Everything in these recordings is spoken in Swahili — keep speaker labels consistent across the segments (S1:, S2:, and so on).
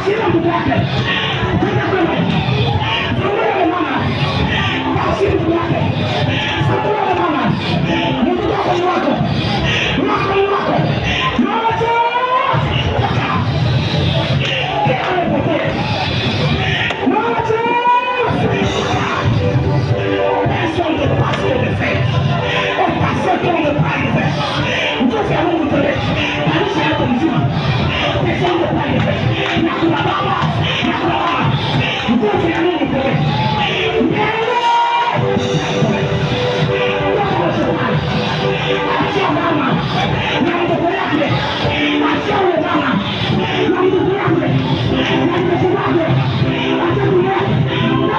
S1: Achia mtoto wake. Kwenda kwenda. Fungulia mama. Achia mtoto wake. Fungulia mama. Mtoto wako ni wako. Wako ni wako. Moto. Kile pote. Moto. That's on the pastor of the faith. Oh, pastor on the private. Mtoto wa Mungu tole. Kanisa yako mzima. That's on the private. Na kuna baba. Na kuna mama. Mtoto wa Mungu tole. Achia mama na mtoto wake. Achia ule mama na mtoto wake. Na mtoto wake. Achia ule mama.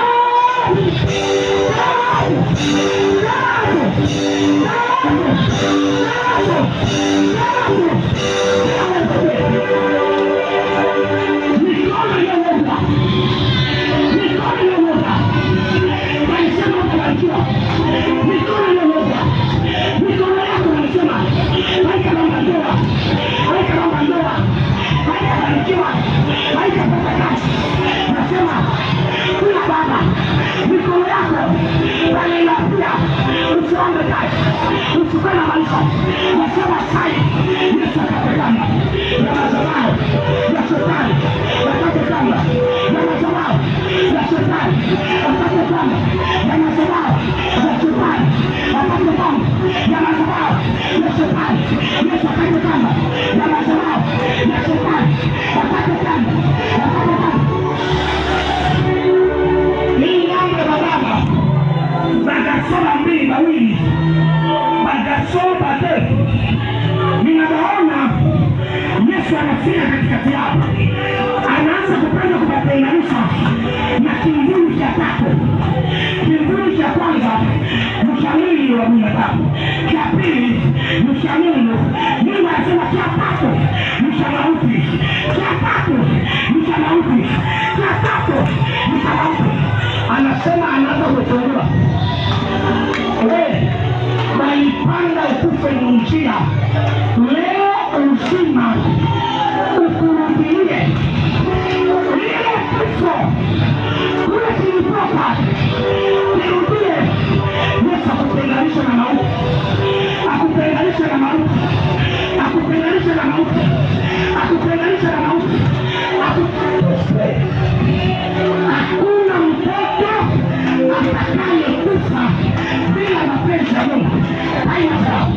S1: Ninaona Yesu anafika katikati yao, anaanza kupenda kuwatenganisha na kimvuli cha tatu. Kimvuli cha kwanza mshamili wa binadamu, cha pili mshamili Mungu anasema, cha tatu mshamauti, cha tatu mshamauti, cha tatu mshamauti. Anasema anaanza kuchungua walipanda ukufe ni njia, leo uzima ukurudilie lile kifo kule kilitoka, kirudie. Yesu akutenganisha na mauti, akutenganisha na mauti, akutenganisha na mauti, akutenganisha na mauti. Hakuna mtoto atakayekufa bila mapenzi ya Mungu. Haina sawa.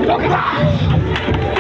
S1: Toka!